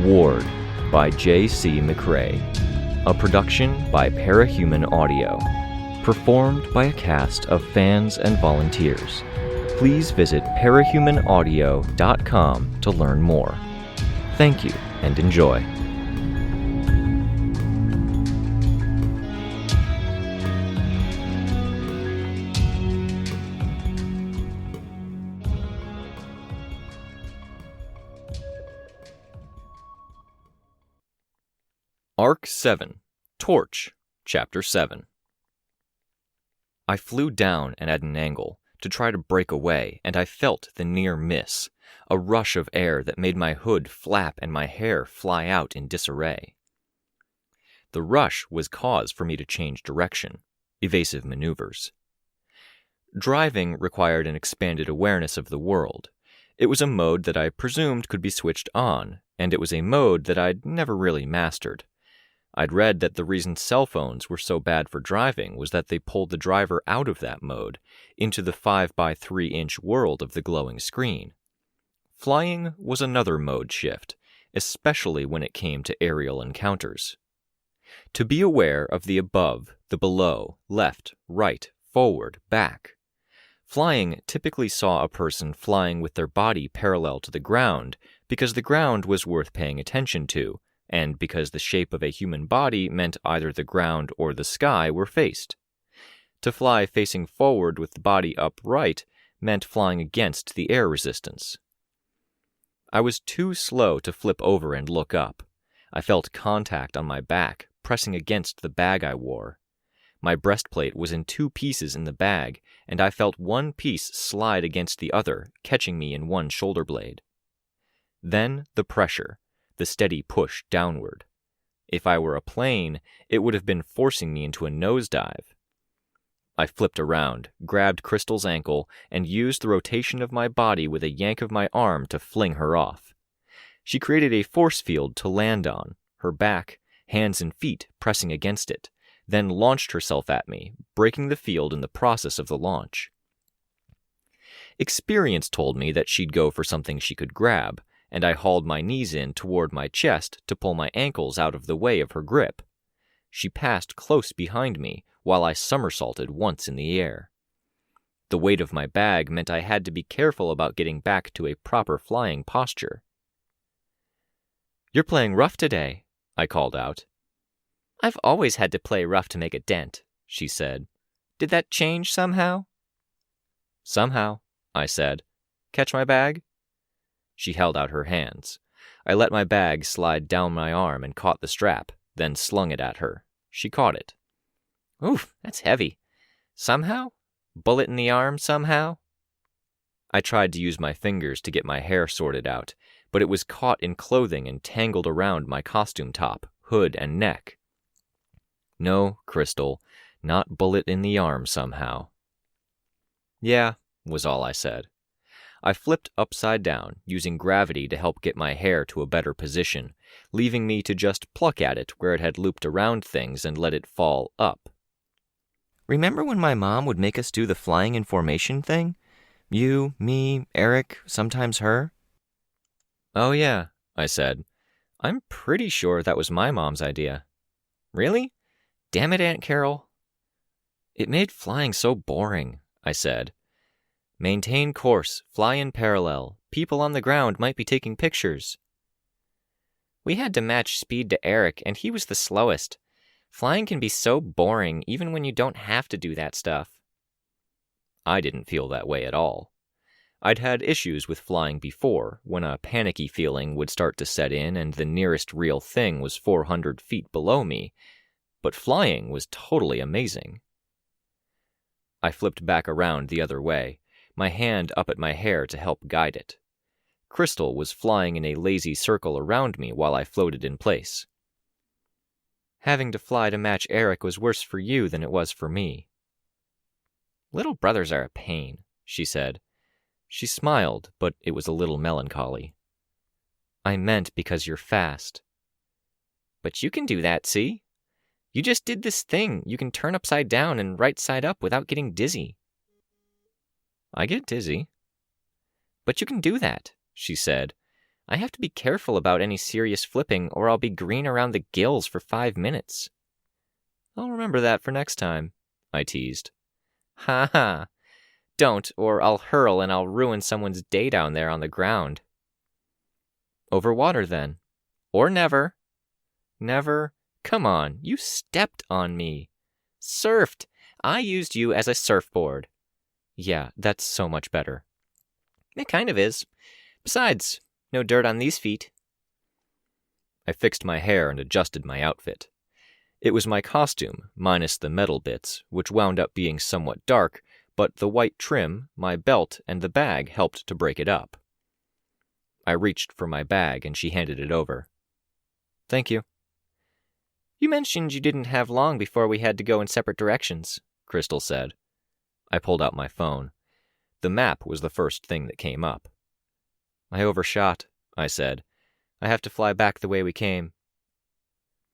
Ward by J.C. McCrae. A production by Parahuman Audio. Performed by a cast of fans and volunteers. Please visit parahumanaudio.com to learn more. Thank you and enjoy. Arc 7, Torch, Chapter 7. I flew down and at an angle to try to break away, and I felt the near miss, a rush of air that made my hood flap and my hair fly out in disarray. The rush was cause for me to change direction, evasive maneuvers. Driving required an expanded awareness of the world. It was a mode that I presumed could be switched on, and it was a mode that I'd never really mastered. I'd read that the reason cell phones were so bad for driving was that they pulled the driver out of that mode into the 5x3-inch world of the glowing screen. Flying was another mode shift, especially when it came to aerial encounters. To be aware of the above, the below, left, right, forward, back. Flying typically saw a person flying with their body parallel to the ground because the ground was worth paying attention to, and because the shape of a human body meant either the ground or the sky were faced. To fly facing forward with the body upright meant flying against the air resistance. I was too slow to flip over and look up. I felt contact on my back, pressing against the bag I wore. My breastplate was in two pieces in the bag, and I felt one piece slide against the other, catching me in one shoulder blade. Then the pressure. The steady push downward. If I were a plane, it would have been forcing me into a nosedive. I flipped around, grabbed Crystal's ankle, and used the rotation of my body with a yank of my arm to fling her off. She created a force field to land on, her back, hands and feet pressing against it, then launched herself at me, breaking the field in the process of the launch. Experience told me that she'd go for something she could grab, and I hauled my knees in toward my chest to pull my ankles out of the way of her grip. She passed close behind me while I somersaulted once in the air. The weight of my bag meant I had to be careful about getting back to a proper flying posture. "You're playing rough today," I called out. "I've always had to play rough to make a dent," she said. "Did that change somehow?" "Somehow," I said. "Catch my bag?" She held out her hands. I let my bag slide down my arm and caught the strap, then slung it at her. She caught it. "Oof, that's heavy. Somehow? Bullet in the arm somehow?" I tried to use my fingers to get my hair sorted out, but it was caught in clothing and tangled around my costume top, hood, and neck. "No, Crystal, not bullet in the arm somehow." "Yeah," was all I said. I flipped upside down, using gravity to help get my hair to a better position, leaving me to just pluck at it where it had looped around things and let it fall up. "Remember when my mom would make us do the flying in formation thing? You, me, Eric, sometimes her?" "Oh yeah," I said. "I'm pretty sure that was my mom's idea." "Really? Damn it, Aunt Carol." "It made flying so boring," I said. "Maintain course, fly in parallel. People on the ground might be taking pictures." "We had to match speed to Eric, and he was the slowest. Flying can be so boring even when you don't have to do that stuff." I didn't feel that way at all. I'd had issues with flying before, when a panicky feeling would start to set in and the nearest real thing was 400 feet below me, but flying was totally amazing. I flipped back around the other way, my hand up at my hair to help guide it. Crystal was flying in a lazy circle around me while I floated in place. "Having to fly to match Eric was worse for you than it was for me." "Little brothers are a pain," she said. She smiled, but it was a little melancholy. "I meant because you're fast." "But you can do that, see? You just did this thing. You can turn upside down and right side up without getting dizzy." "I get dizzy." "But you can do that," she said. I have to be careful about any serious flipping, or I'll be green around the gills for 5 minutes. I'll remember that for next time, I teased. Ha ha. Don't, or I'll hurl and I'll ruin someone's day down there on the ground. Over water, then. Or never. Never? Come on, you stepped on me. Surfed. I used you as a surfboard. Yeah, that's so much better. It kind of is. Besides, no dirt on these feet. I fixed my hair and adjusted my outfit. It was my costume, minus the metal bits, which wound up being somewhat dark, but the white trim, my belt, and the bag helped to break it up. I reached for my bag and she handed it over. Thank you. You mentioned you didn't have long before we had to go in separate directions, Crystal said. I pulled out my phone. The map was the first thing that came up. I overshot, I said. I have to fly back the way we came.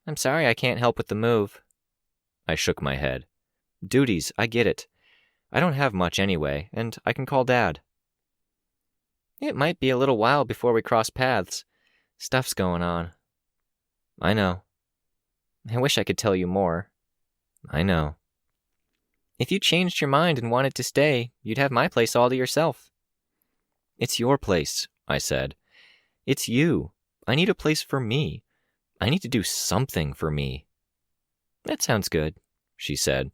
I'm sorry I can't help with the move. I shook my head. Duties, I get it. I don't have much anyway, and I can call Dad. It might be a little while before we cross paths. Stuff's going on. I know. I wish I could tell you more. I know. If you changed your mind and wanted to stay, you'd have my place all to yourself. It's your place, I said. It's you. I need a place for me. I need to do something for me. That sounds good, she said.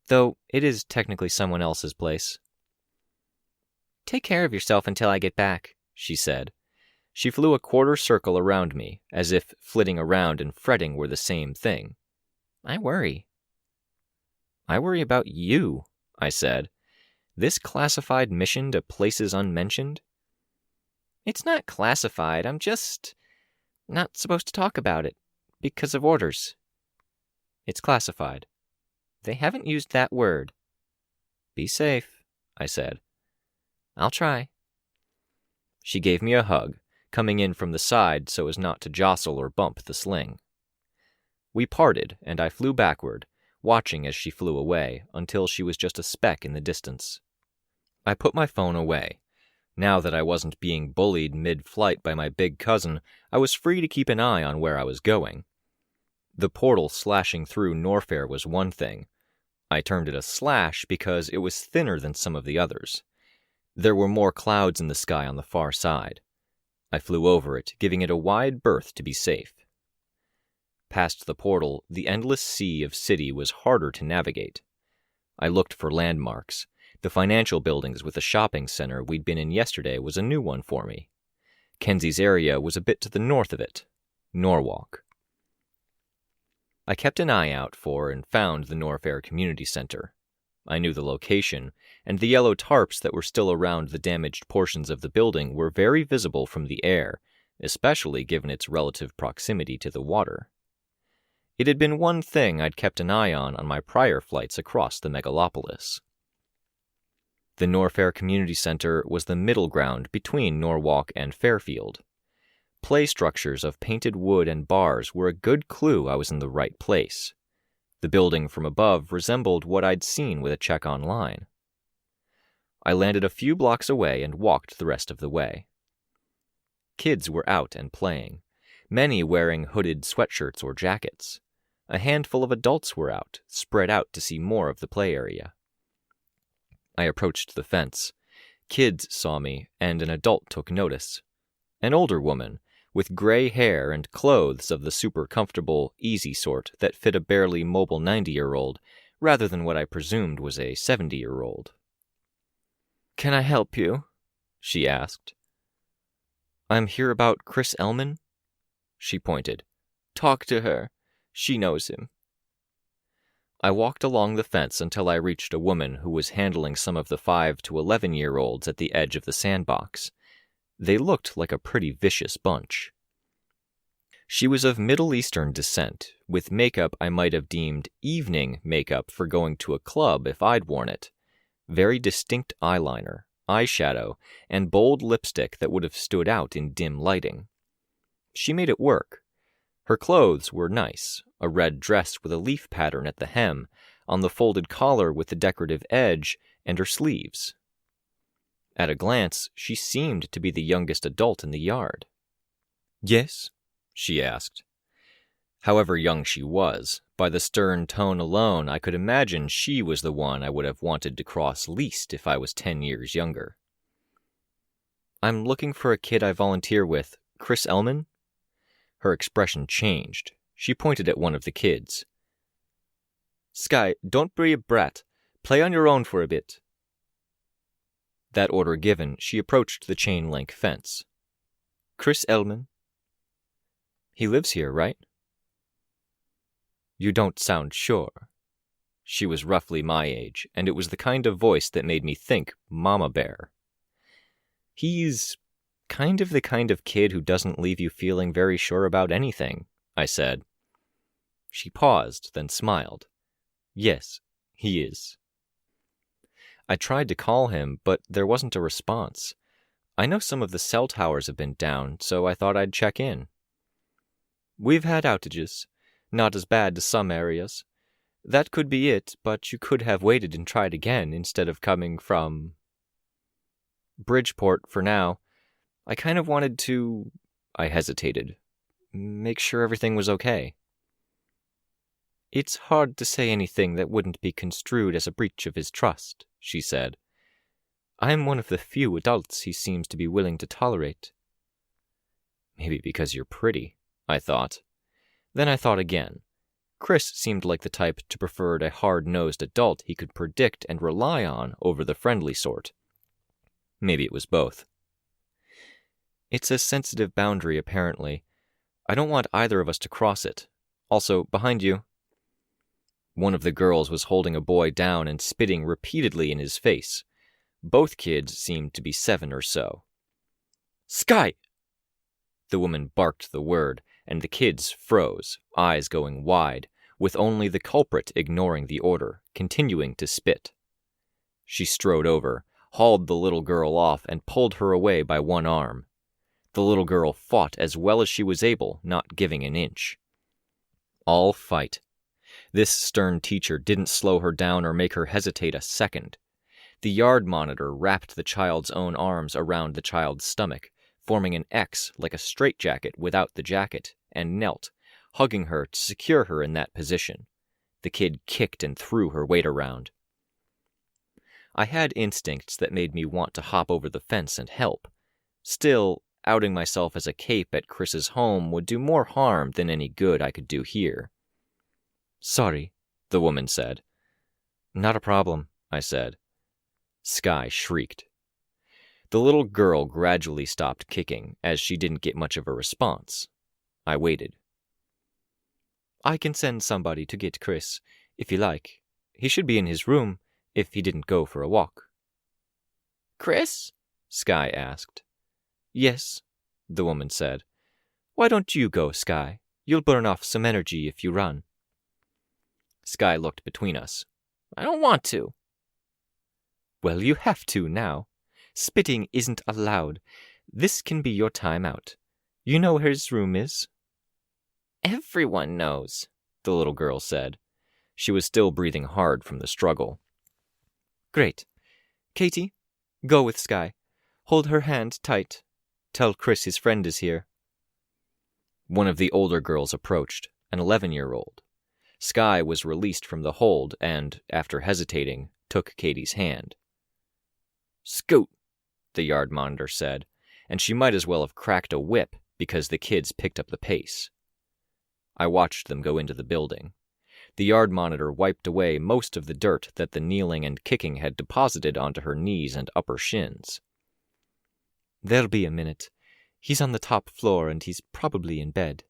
Though it is technically someone else's place. Take care of yourself until I get back, she said. She flew a quarter circle around me, as if flitting around and fretting were the same thing. I worry. I worry about you, I said. This classified mission to places unmentioned? It's not classified, I'm just not supposed to talk about it, because of orders. It's classified. They haven't used that word. Be safe, I said. I'll try. She gave me a hug, coming in from the side so as not to jostle or bump the sling. We parted, and I flew backward, watching as she flew away, until she was just a speck in the distance. I put my phone away. Now that I wasn't being bullied mid-flight by my big cousin, I was free to keep an eye on where I was going. The portal slashing through Norfair was one thing. I termed it a slash because it was thinner than some of the others. There were more clouds in the sky on the far side. I flew over it, giving it a wide berth to be safe. Past the portal, the endless sea of city was harder to navigate. I looked for landmarks. The financial buildings with the shopping center we'd been in yesterday was a new one for me. Kenzie's area was a bit to the north of it, Norwalk. I kept an eye out for and found the Norfair Community Center. I knew the location, and the yellow tarps that were still around the damaged portions of the building were very visible from the air, especially given its relative proximity to the water. It had been one thing I'd kept an eye on my prior flights across the megalopolis. The Norfair Community Center was the middle ground between Norwalk and Fairfield. Play structures of painted wood and bars were a good clue I was in the right place. The building from above resembled what I'd seen with a check online. I landed a few blocks away and walked the rest of the way. Kids were out and playing, many wearing hooded sweatshirts or jackets. A handful of adults were out, spread out to see more of the play area. I approached the fence. Kids saw me, and an adult took notice. An older woman, with gray hair and clothes of the super comfortable, easy sort that fit a barely mobile 90-year-old, rather than what I presumed was a 70-year-old. "Can I help you?" she asked. "I'm here about Chris Ellman." She pointed. "Talk to her. She knows him." I walked along the fence until I reached a woman who was handling some of the 5 to 11-year-olds at the edge of the sandbox. They looked like a pretty vicious bunch. She was of Middle Eastern descent, with makeup I might have deemed evening makeup for going to a club if I'd worn it. Very distinct eyeliner, eyeshadow, and bold lipstick that would have stood out in dim lighting. She made it work. Her clothes were nice, a red dress with a leaf pattern at the hem, on the folded collar with the decorative edge, and her sleeves. At a glance, she seemed to be the youngest adult in the yard. "Yes?" she asked. However young she was, by the stern tone alone, I could imagine she was the one I would have wanted to cross least if I was 10 years younger. "I'm looking for a kid I volunteer with, Chris Ellman." Her expression changed. She pointed at one of the kids. "Sky, don't be a brat. Play on your own for a bit." That order given, she approached the chain-link fence. "Chris Ellman?" "He lives here, right?" "You don't sound sure." She was roughly my age, and it was the kind of voice that made me think Mama Bear. "He's kind of the kind of kid who doesn't leave you feeling very sure about anything," I said. She paused, then smiled. "Yes, he is." I tried to call him, but there wasn't a response. I know some of the cell towers have been down, so I thought I'd check in. "We've had outages. Not as bad to some areas. That could be it, but you could have waited and tried again instead of coming from Bridgeport for now. I kind of wanted to—" I hesitated. "Make sure everything was okay." "It's hard to say anything that wouldn't be construed as a breach of his trust," she said. "I'm one of the few adults he seems to be willing to tolerate." Maybe because you're pretty, I thought. Then I thought again. Chris seemed like the type to prefer a hard-nosed adult he could predict and rely on over the friendly sort. Maybe it was both. "It's a sensitive boundary, apparently. I don't want either of us to cross it. Also, behind you." One of the girls was holding a boy down and spitting repeatedly in his face. Both kids seemed to be 7 or so. "Sky!" The woman barked the word, and the kids froze, eyes going wide, with only the culprit ignoring the order, continuing to spit. She strode over, hauled the little girl off, and pulled her away by one arm. The little girl fought as well as she was able, not giving an inch. All fight. This stern teacher didn't slow her down or make her hesitate a second. The yard monitor wrapped the child's own arms around the child's stomach, forming an X like a straitjacket without the jacket, and knelt, hugging her to secure her in that position. The kid kicked and threw her weight around. I had instincts that made me want to hop over the fence and help. Still, outing myself as a cape at Chris's home would do more harm than any good I could do here. "Sorry," the woman said. "Not a problem," I said. Sky shrieked. The little girl gradually stopped kicking, as she didn't get much of a response. I waited. "I can send somebody to get Chris, if you like. He should be in his room, if he didn't go for a walk." "Chris?" Sky asked. "Yes," the woman said. "Why don't you go, Sky? You'll burn off some energy if you run." Sky looked between us. "I don't want to." "Well, you have to now. Spitting isn't allowed. This can be your time out. You know where his room is?" "Everyone knows," the little girl said. She was still breathing hard from the struggle. "Great. Katie, go with Sky. Hold her hand tight. Tell Chris his friend is here." One of the older girls approached, an 11-year-old. Sky was released from the hold and, after hesitating, took Katie's hand. "Scoot," the yard monitor said, and she might as well have cracked a whip because the kids picked up the pace. I watched them go into the building. The yard monitor wiped away most of the dirt that the kneeling and kicking had deposited onto her knees and upper shins. "There'll be a minute. He's on the top floor and he's probably in bed."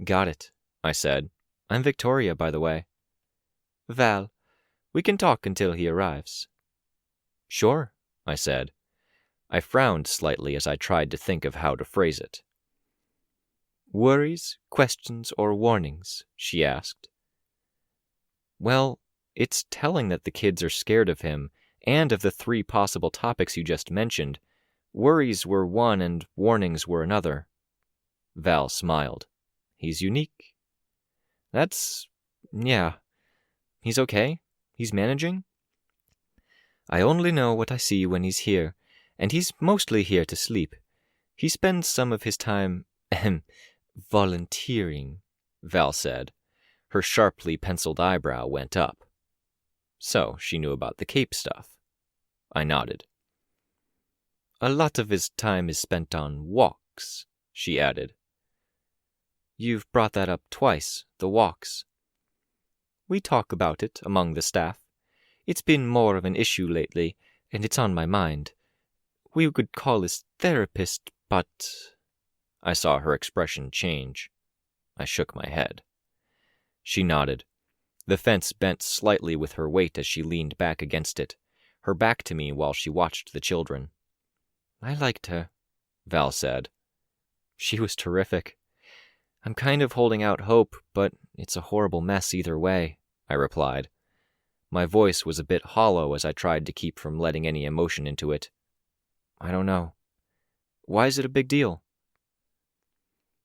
"Got it," I said. "I'm Victoria, by the way." "Val, we can talk until he arrives." "Sure," I said. I frowned slightly as I tried to think of how to phrase it. "Worries, questions, or warnings?" she asked. "Well, it's telling that the kids are scared of him, and of the 3 possible topics you just mentioned. Worries were one and warnings were another." Val smiled. "He's unique." Yeah. He's okay? He's managing?" I only know what I see when he's here, and he's mostly here to sleep. He spends some of his time, volunteering, Val said. Her sharply penciled eyebrow went up. So she knew about the Cape stuff. I nodded. A lot of his time is spent on walks, she added. You've brought that up twice, the walks. We talk about it among the staff. It's been more of an issue lately, and it's on my mind. We could call his therapist, but... I saw her expression change. I shook my head. She nodded. The fence bent slightly with her weight as she leaned back against it, her back to me while she watched the children. I liked her, Val said. She was terrific. I'm kind of holding out hope, but it's a horrible mess either way, I replied. My voice was a bit hollow as I tried to keep from letting any emotion into it. I don't know. Why is it a big deal?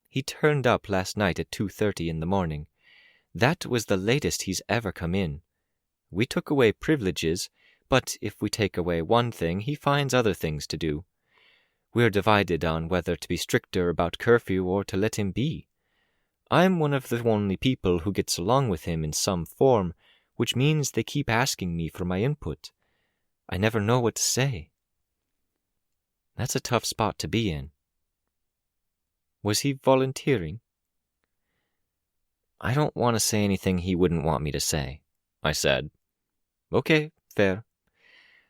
He turned up last night at 2:30 in the morning. That was the latest he's ever come in. We took away privileges, but if we take away one thing, he finds other things to do. We're divided on whether to be stricter about curfew or to let him be. I'm one of the only people who gets along with him in some form, which means they keep asking me for my input. I never know what to say. That's a tough spot to be in. Was he volunteering? I don't want to say anything he wouldn't want me to say, I said. Okay, fair.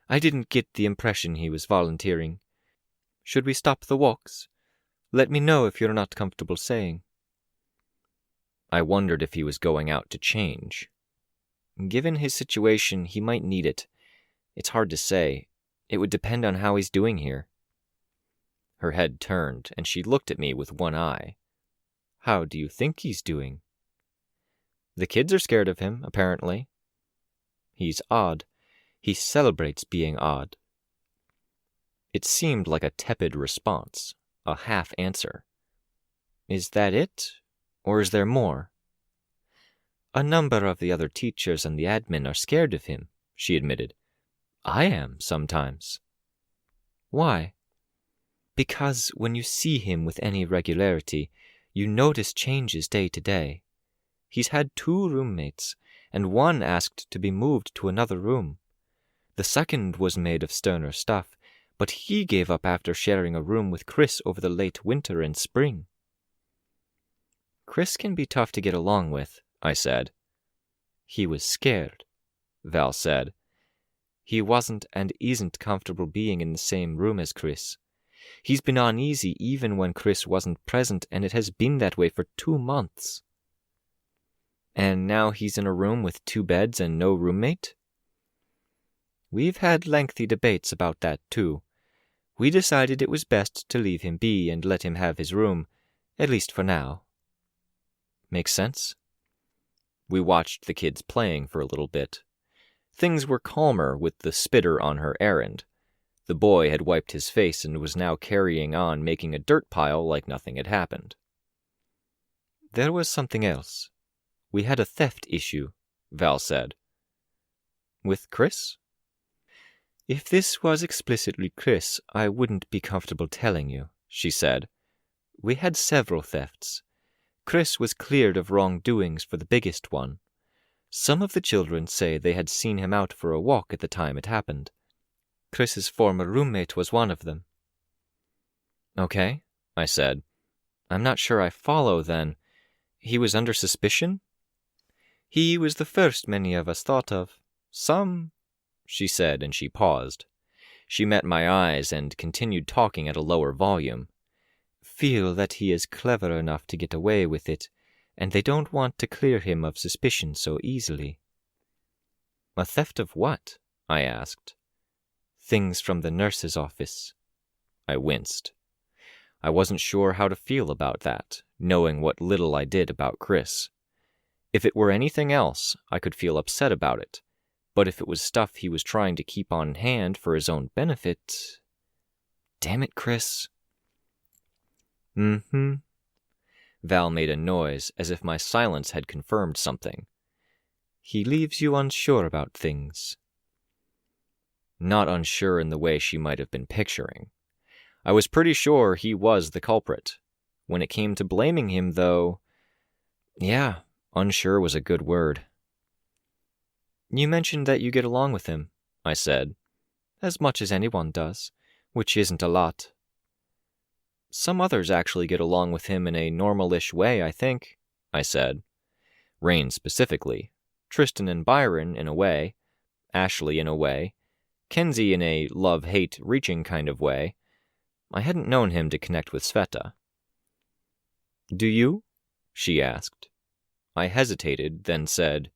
I didn't get the impression he was volunteering. Should we stop the walks? Let me know if you're not comfortable saying. I wondered if he was going out to change. Given his situation, he might need it. It's hard to say. It would depend on how he's doing here. Her head turned, and she looked at me with one eye. How do you think he's doing? The kids are scared of him, apparently. He's odd. He celebrates being odd. It seemed like a tepid response, a half answer. Is that it, or is there more? A number of the other teachers and the admin are scared of him, she admitted. I am, sometimes. Why? Because when you see him with any regularity, you notice changes day to day. He's had 2 roommates, and one asked to be moved to another room. The second was made of sterner stuff, but he gave up after sharing a room with Chris over the late winter and spring. Chris can be tough to get along with, I said. He was scared, Val said. He wasn't and isn't comfortable being in the same room as Chris. He's been uneasy even when Chris wasn't present, and it has been that way for 2 months. And now he's in a room with 2 beds and no roommate? We've had lengthy debates about that, too. We decided it was best to leave him be and let him have his room, at least for now. Makes sense? We watched the kids playing for a little bit. Things were calmer with the spitter on her errand. The boy had wiped his face and was now carrying on making a dirt pile like nothing had happened. There was something else. We had a theft issue, Val said. With Chris? If this was explicitly Chris, I wouldn't be comfortable telling you, she said. We had several thefts. Chris was cleared of wrongdoings for the biggest one. Some of the children say they had seen him out for a walk at the time it happened. Chris's former roommate was one of them. Okay, I said. I'm not sure I follow, then. He was under suspicion? He was the first many of us thought of. Some, she said, and she paused. She met my eyes and continued talking at a lower volume. Feel that he is clever enough to get away with it, and they don't want to clear him of suspicion so easily. A theft of what? I asked. Things from the nurse's office. I winced. I wasn't sure how to feel about that, knowing what little I did about Chris. If it were anything else, I could feel upset about it, but if it was stuff he was trying to keep on hand for his own benefit... Damn it, Chris. Mm-hmm. Val made a noise as if my silence had confirmed something. He leaves you unsure about things. not unsure in the way she might have been picturing. I was pretty sure he was the culprit. When it came to blaming him, though, yeah, unsure was a good word. You mentioned that you get along with him, I said. As much as anyone does, which isn't a lot. Some others actually get along with him in a normal-ish way, I think, I said. Rein specifically, Tristan and Byron in a way, Ashley in a way, Kenzie in a love-hate reaching kind of way. I hadn't known him to connect with Sveta. Do you? She asked. I hesitated, then said,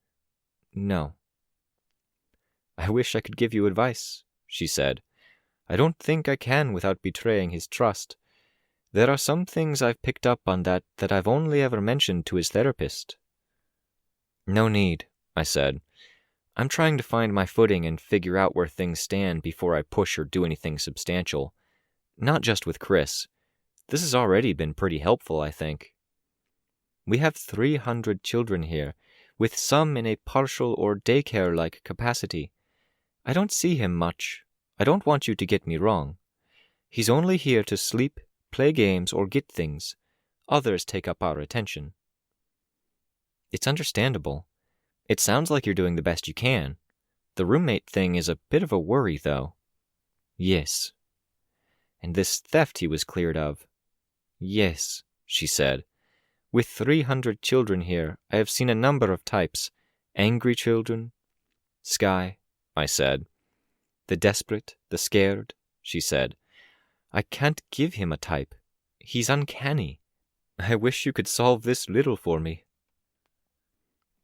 No. I wish I could give you advice, she said. I don't think I can without betraying his trust. There are some things I've picked up on that I've only ever mentioned to his therapist. No need, I said. I'm trying to find my footing and figure out where things stand before I push or do anything substantial. Not just with Chris. This has already been pretty helpful, I think. We have 300 children here, with some in a partial or daycare-like capacity. I don't see him much. I don't want you to get me wrong. He's only here to sleep, play games, or get things. Others take up our attention. It's understandable. It sounds like you're doing the best you can. The roommate thing is a bit of a worry, though. Yes. And this theft he was cleared of. Yes, she said. With 300 children here, I have seen a number of types. Angry children. Sky, I said. The desperate, the scared, she said. I can't give him a type. He's uncanny. I wish you could solve this riddle for me.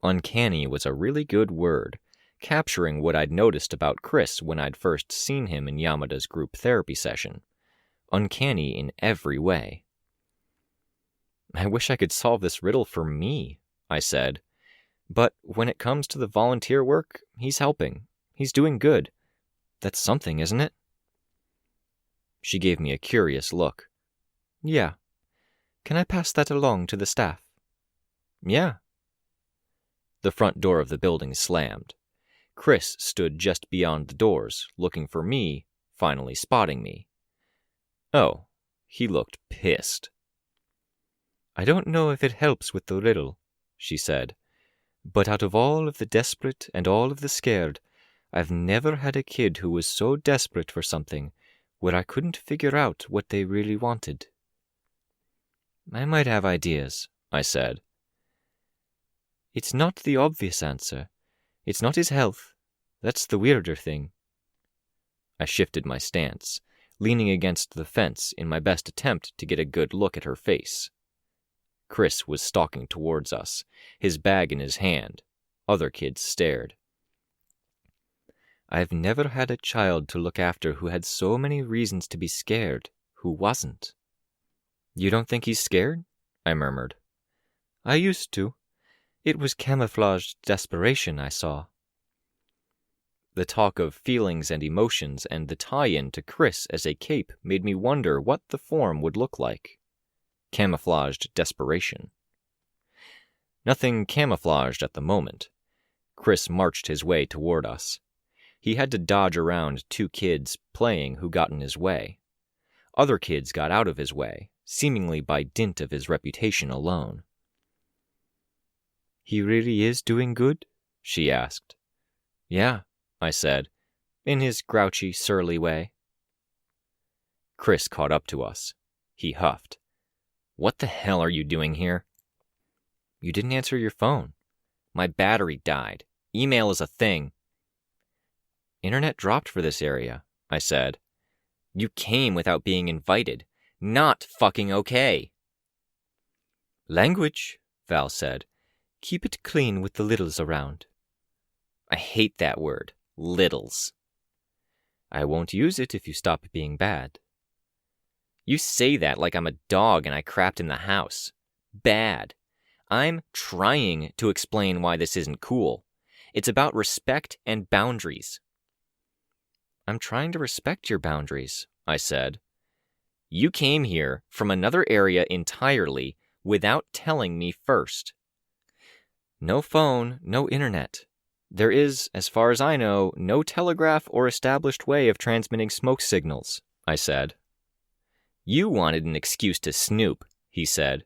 Uncanny was a really good word, capturing what I'd noticed about Chris when I'd first seen him in Yamada's group therapy session. Uncanny in every way. I wish I could solve this riddle for me, I said. But when it comes to the volunteer work, he's helping. He's doing good. That's something, isn't it? She gave me a curious look. Yeah. Can I pass that along to the staff? Yeah. The front door of the building slammed. Chris stood just beyond the doors, looking for me, finally spotting me. Oh, he looked pissed. I don't know if it helps with the riddle, she said, but out of all of the desperate and all of the scared, I've never had a kid who was so desperate for something where I couldn't figure out what they really wanted. I might have ideas, I said. It's not the obvious answer. It's not his health. That's the weirder thing. I shifted my stance, leaning against the fence in my best attempt to get a good look at her face. Chris was stalking towards us, his bag in his hand. Other kids stared. I've never had a child to look after who had so many reasons to be scared, who wasn't. You don't think he's scared? I murmured. I used to. It was camouflaged desperation I saw. The talk of feelings and emotions and the tie-in to Chris as a cape made me wonder what the form would look like. Camouflaged desperation. Nothing camouflaged at the moment. Chris marched his way toward us. He had to dodge around 2 kids playing who got in his way. Other kids got out of his way, seemingly by dint of his reputation alone. He really is doing good? She asked. Yeah, I said, in his grouchy, surly way. Chris caught up to us. He huffed. What the hell are you doing here? You didn't answer your phone. My battery died. Email is a thing. Internet dropped for this area, I said. You came without being invited. Not fucking okay. Language, Val said. Keep it clean with the littles around. I hate that word, littles. I won't use it if you stop being bad. You say that like I'm a dog and I crapped in the house. Bad. I'm trying to explain why this isn't cool. It's about respect and boundaries. I'm trying to respect your boundaries, I said. You came here from another area entirely without telling me first. No phone, no internet. There is, as far as I know, no telegraph or established way of transmitting smoke signals, I said. You wanted an excuse to snoop, he said,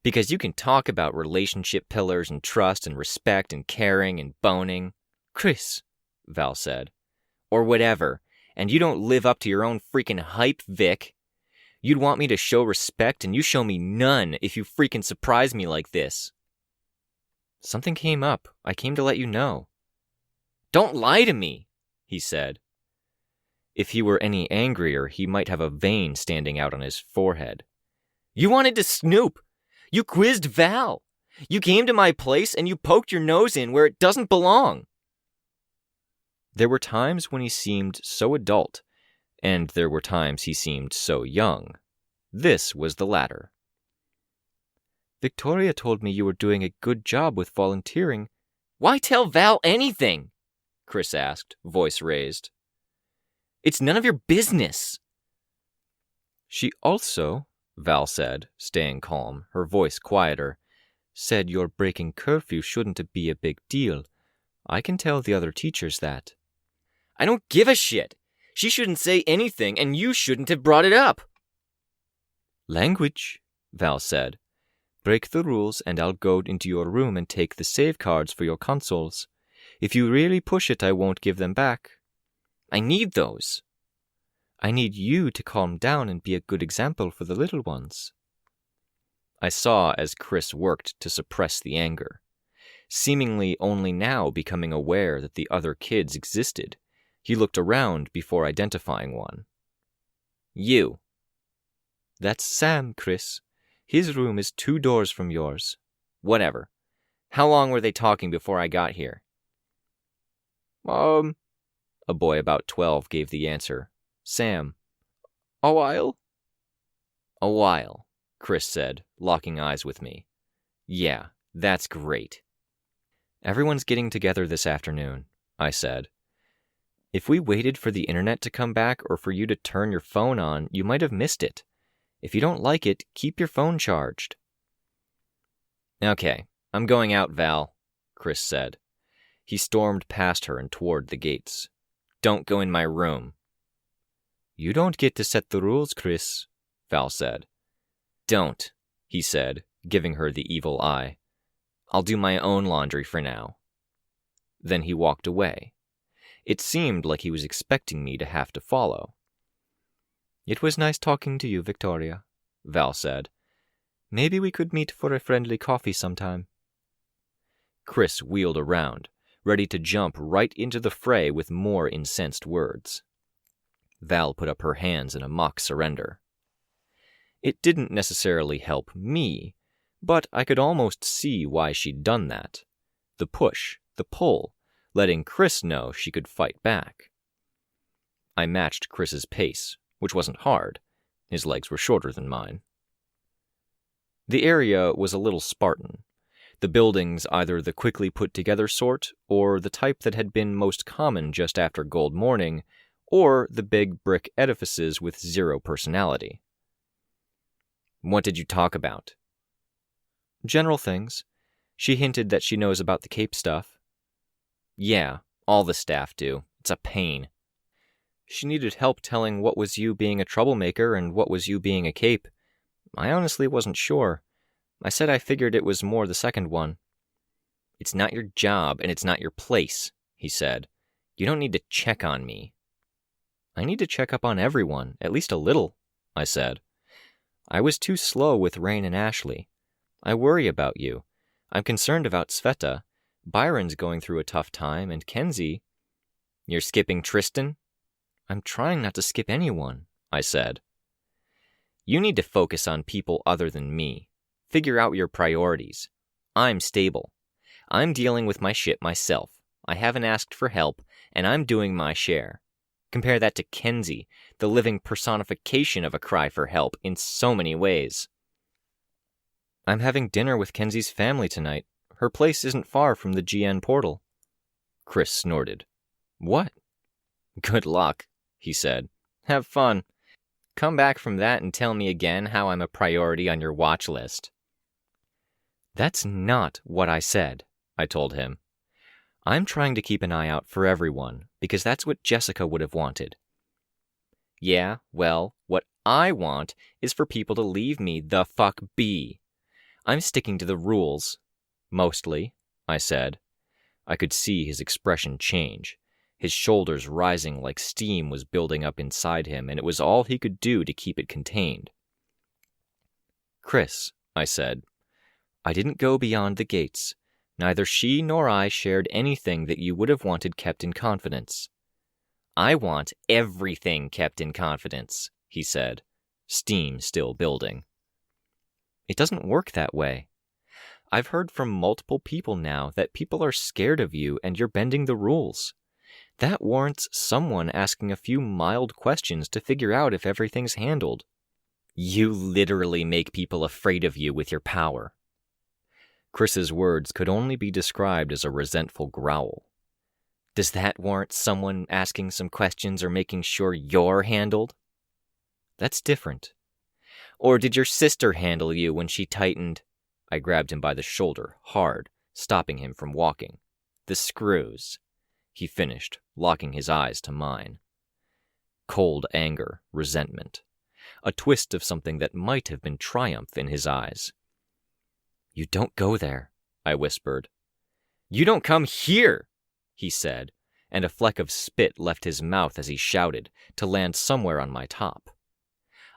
because you can talk about relationship pillars and trust and respect and caring and boning. Chris, Val said. Or whatever, and you don't live up to your own freaking hype, Vic. You'd want me to show respect, and you show me none if you freaking surprise me like this. Something came up. I came to let you know. Don't lie to me, he said. If he were any angrier, he might have a vein standing out on his forehead. You wanted to snoop. You quizzed Val. You came to my place and you poked your nose in where it doesn't belong. There were times when he seemed so adult, and there were times he seemed so young. This was the latter. Victoria told me you were doing a good job with volunteering. Why tell Val anything? Chris asked, voice raised. It's none of your business. She also, Val said, staying calm, her voice quieter, said your breaking curfew shouldn't be a big deal. I can tell the other teachers that. I don't give a shit. She shouldn't say anything, and you shouldn't have brought it up. Language, Val said. Break the rules, and I'll go into your room and take the save cards for your consoles. If you really push it, I won't give them back. I need those. I need you to calm down and be a good example for the little ones. I saw as Chris worked to suppress the anger, seemingly only now becoming aware that the other kids existed. He looked around before identifying one. You. That's Sam, Chris. His room is 2 doors from yours. Whatever. How long were they talking before I got here? A boy about 12 gave the answer. Sam. A while? A while, Chris said, locking eyes with me. Yeah, that's great. Everyone's getting together this afternoon, I said. If we waited for the internet to come back or for you to turn your phone on, you might have missed it. If you don't like it, keep your phone charged. Okay, I'm going out, Val, Chris said. He stormed past her and toward the gates. Don't go in my room. You don't get to set the rules, Chris, Val said. Don't, he said, giving her the evil eye. I'll do my own laundry for now. Then he walked away. It seemed like he was expecting me to have to follow. It was nice talking to you, Victoria, Val said. Maybe we could meet for a friendly coffee sometime. Chris wheeled around, ready to jump right into the fray with more incensed words. Val put up her hands in a mock surrender. It didn't necessarily help me, but I could almost see why she'd done that. The push, the pull, letting Chris know she could fight back. I matched Chris's pace, which wasn't hard. His legs were shorter than mine. The area was a little Spartan. The buildings either the quickly put-together sort, or the type that had been most common just after Gold Morning, or the big brick edifices with zero personality. What did you talk about? General things. She hinted that she knows about the Cape stuff. Yeah, all the staff do. It's a pain. She needed help telling what was you being a troublemaker and what was you being a Cape. I honestly wasn't sure. I said I figured it was more the second one. It's not your job and it's not your place, he said. You don't need to check on me. I need to check up on everyone, at least a little, I said. I was too slow with Rein and Ashley. I worry about you. I'm concerned about Sveta. Byron's going through a tough time, and Kenzie... You're skipping Tristan? I'm trying not to skip anyone, I said. You need to focus on people other than me. Figure out your priorities. I'm stable. I'm dealing with my shit myself. I haven't asked for help, and I'm doing my share. Compare that to Kenzie, the living personification of a cry for help in so many ways. I'm having dinner with Kenzie's family tonight. Her place isn't far from the GN portal. Chris snorted. What? Good luck, he said. Have fun. Come back from that and tell me again how I'm a priority on your watch list. That's not what I said, I told him. I'm trying to keep an eye out for everyone, because that's what Jessica would have wanted. Yeah, well, what I want is for people to leave me the fuck be. I'm sticking to the rules. Mostly, I said. I could see his expression change. His shoulders rising like steam was building up inside him, and it was all he could do to keep it contained. Chris, I said, I didn't go beyond the gates. Neither she nor I shared anything that you would have wanted kept in confidence. I want everything kept in confidence, he said, steam still building. It doesn't work that way. I've heard from multiple people now that people are scared of you and you're bending the rules. That warrants someone asking a few mild questions to figure out if everything's handled. You literally make people afraid of you with your power. Chris's words could only be described as a resentful growl. Does that warrant someone asking some questions or making sure you're handled? That's different. Or did your sister handle you when she tightened? I grabbed him by the shoulder, hard, stopping him from walking. The screws, he finished, locking his eyes to mine. Cold anger, resentment. A twist of something that might have been triumph in his eyes. You don't go there, I whispered. You don't come here, he said, and a fleck of spit left his mouth as he shouted, to land somewhere on my top.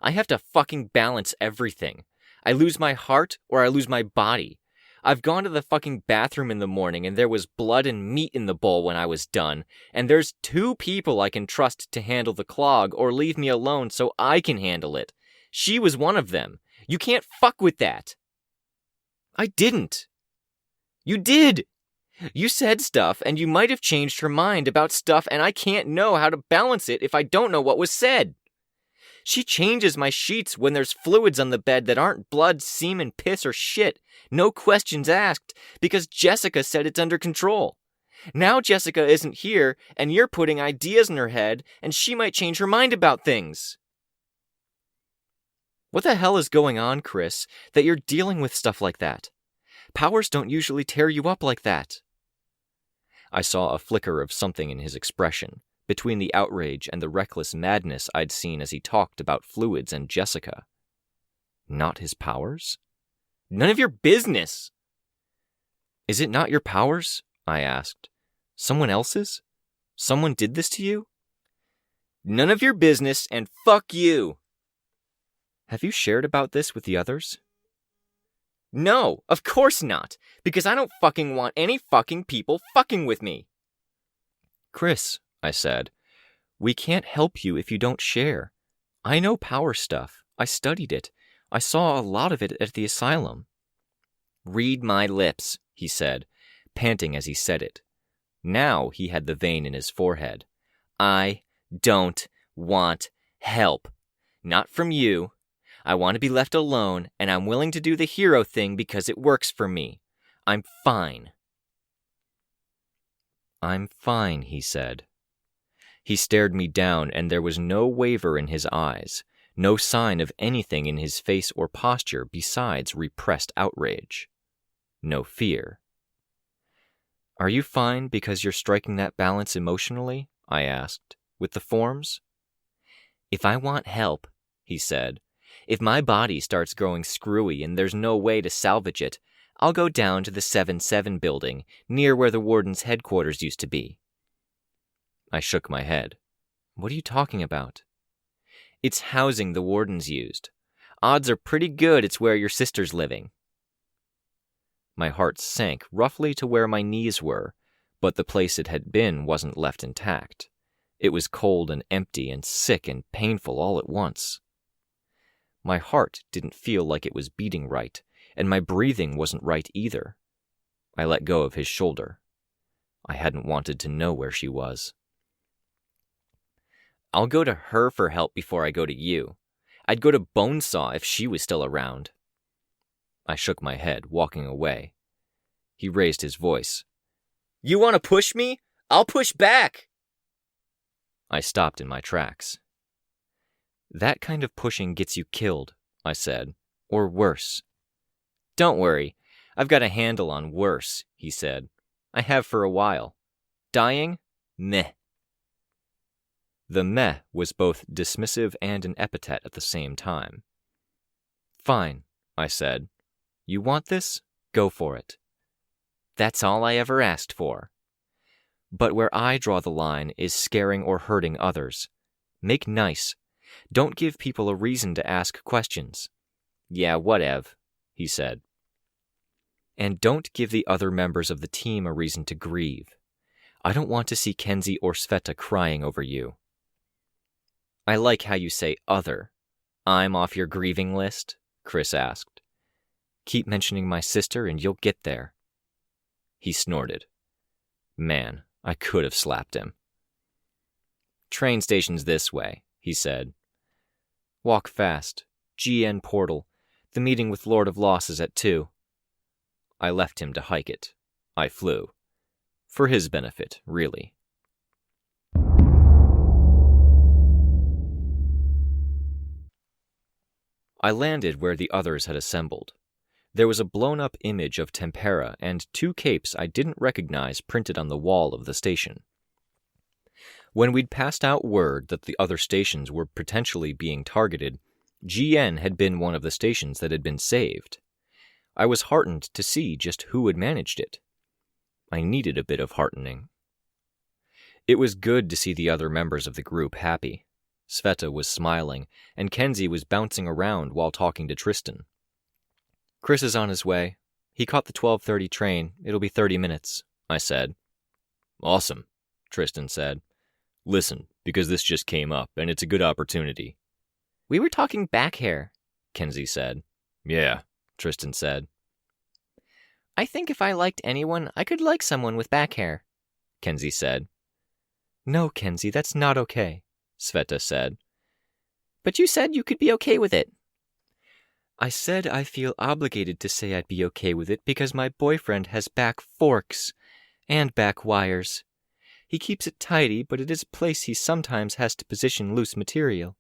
I have to fucking balance everything. I lose my heart or I lose my body. I've gone to the fucking bathroom in the morning and there was blood and meat in the bowl when I was done, and there's 2 people I can trust to handle the clog or leave me alone so I can handle it. She was one of them. You can't fuck with that. I didn't. You did. You said stuff and you might have changed her mind about stuff, and I can't know how to balance it if I don't know what was said. She changes my sheets when there's fluids on the bed that aren't blood, semen, piss, or shit. No questions asked, because Jessica said it's under control. Now Jessica isn't here, and you're putting ideas in her head, and she might change her mind about things. What the hell is going on, Chris, that you're dealing with stuff like that? Powers don't usually tear you up like that. I saw a flicker of something in his expression, between the outrage and the reckless madness I'd seen as he talked about fluids and Jessica. Not his powers? None of your business! Is it not your powers? I asked. Someone else's? Someone did this to you? None of your business, and fuck you! Have you shared about this with the others? No, of course not, because I don't fucking want any fucking people fucking with me. Chris, I said, we can't help you if you don't share. I know power stuff. I studied it. I saw a lot of it at the asylum. Read my lips, he said, panting as he said it. Now he had the vein in his forehead. I don't want help. Not from you. I want to be left alone, and I'm willing to do the hero thing because it works for me. I'm fine. I'm fine, he said. He stared me down, and there was no waver in his eyes, no sign of anything in his face or posture besides repressed outrage. No fear. Are you fine because you're striking that balance emotionally? I asked, with the forms? If I want help, he said, if my body starts growing screwy and there's no way to salvage it, I'll go down to the 7-7 building, near where the warden's headquarters used to be. I shook my head. What are you talking about? It's housing the wardens used. Odds are pretty good it's where your sister's living. My heart sank roughly to where my knees were, but the place it had been wasn't left intact. It was cold and empty and sick and painful all at once. My heart didn't feel like it was beating right, and my breathing wasn't right either. I let go of his shoulder. I hadn't wanted to know where she was. I'll go to her for help before I go to you. I'd go to Bonesaw if she was still around. I shook my head, walking away. He raised his voice. You want to push me? I'll push back! I stopped in my tracks. That kind of pushing gets you killed, I said, or worse. Don't worry, I've got a handle on worse, he said. I have for a while. dying? Meh. The meh was both dismissive and an epithet at the same time. Fine, I said. You want this? Go for it. That's all I ever asked for. But where I draw the line is scaring or hurting others. Make nice. Don't give people a reason to ask questions. Yeah, whatev, he said. And don't give the other members of the team a reason to grieve. I don't want to see Kenzie or Sveta crying over you. I like how you say other. I'm off your grieving list? Chris asked. Keep mentioning my sister and you'll get there. He snorted. Man, I could have slapped him. Train station's this way, he said. Walk fast. GN portal. The meeting with Lord of Loss is at 2. I left him to hike it. I flew. For his benefit, really. I landed where the others had assembled. There was a blown-up image of Tempera and 2 capes I didn't recognize printed on the wall of the station. When we'd passed out word that the other stations were potentially being targeted, GN had been one of the stations that had been saved. I was heartened to see just who had managed it. I needed a bit of heartening. It was good to see the other members of the group happy. Sveta was smiling, and Kenzie was bouncing around while talking to Tristan. Chris is on his way. He caught the 12:30 train. It'll be 30 minutes, I said. Awesome, Tristan said. Listen, because this just came up, and it's a good opportunity. We were talking back hair, Kenzie said. Yeah, Tristan said. I think if I liked anyone, I could like someone with back hair, Kenzie said. No, Kenzie, that's not okay, Sveta said. But you said you could be okay with it. I said I feel obligated to say I'd be okay with it because my boyfriend has back forks and back wires. He keeps it tidy, but it is a place he sometimes has to position loose material.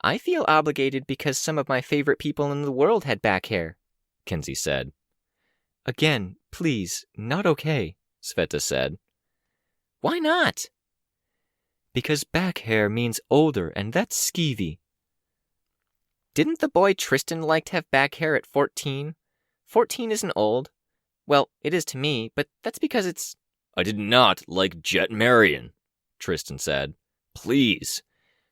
I feel obligated because some of my favorite people in the world had back hair, Kenzie said. Again, please, not okay, Sveta said. Why not? Because back hair means older, and that's skeevy. Didn't the boy Tristan like to have back hair at 14? 14 isn't old. Well, it is to me, but that's because it's... I did not like Jet Marion, Tristan said. Please,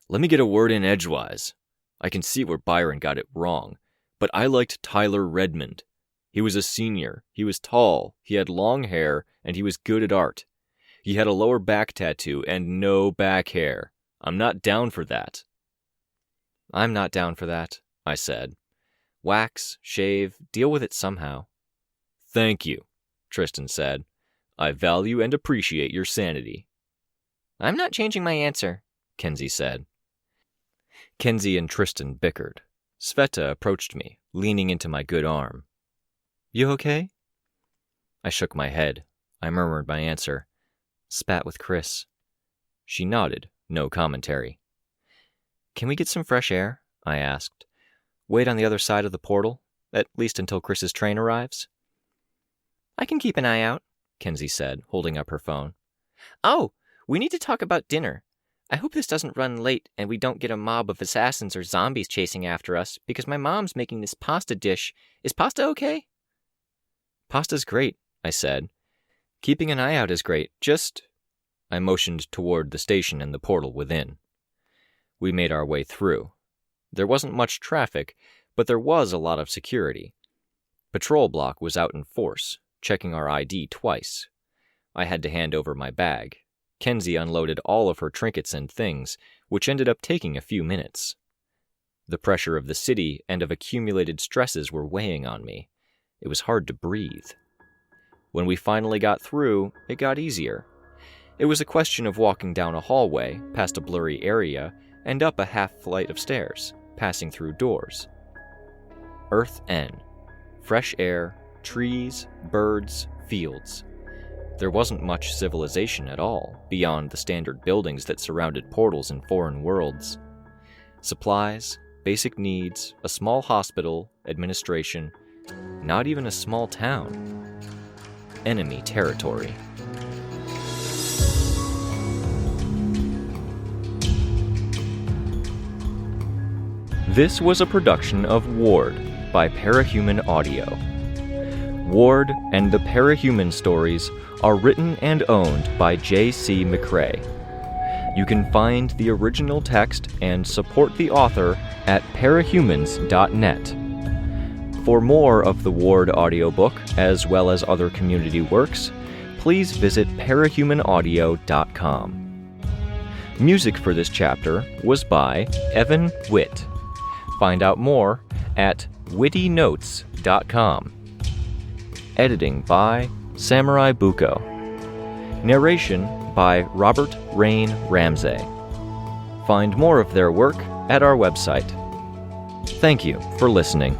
let me get a word in edgewise. I can see where Byron got it wrong, but I liked Tyler Redmond. He was a senior, he was tall, he had long hair, and he was good at art. He had a lower back tattoo and no back hair. I'm not down for that. I'm not down for that, I said. Wax, shave, deal with it somehow. Thank you, Tristan said. I value and appreciate your sanity. I'm not changing my answer, Kenzie said. Kenzie and Tristan bickered. Sveta approached me, leaning into my good arm. You okay? I shook my head. I murmured my answer. Spat with Chris. She nodded, no commentary. Can we get some fresh air? I asked. Wait on the other side of the portal, at least until Chris's train arrives? I can keep an eye out, Kenzie said, holding up her phone. Oh, we need to talk about dinner. I hope this doesn't run late and we don't get a mob of assassins or zombies chasing after us because my mom's making this pasta dish. Is pasta okay? Pasta's great, I said. Keeping an eye out is great, just... I motioned toward the station and the portal within. We made our way through. There wasn't much traffic, but there was a lot of security. Patrol block was out in force, checking our ID twice. I had to hand over my bag. Kenzie unloaded all of her trinkets and things, which ended up taking a few minutes. The pressure of the city and of accumulated stresses were weighing on me. It was hard to breathe. When we finally got through, it got easier. It was a question of walking down a hallway, past a blurry area, and up a half-flight of stairs, passing through doors. Earth N. Fresh air, trees, birds, fields. There wasn't much civilization at all, beyond the standard buildings that surrounded portals in foreign worlds. Supplies, basic needs, a small hospital, administration, not even a small town. Enemy territory. This was a production of Ward by Parahuman Audio. Ward and the Parahuman stories are written and owned by J.C. McCrae. You can find the original text and support the author at parahumans.net. For more of the Ward audiobook, as well as other community works, please visit parahumanaudio.com. Music for this chapter was by Evan Witt. Find out more at wittynotes.com. Editing by SamuraiBuko. Narration by Rein Ramsay. Find more of their work at our website. Thank you for listening.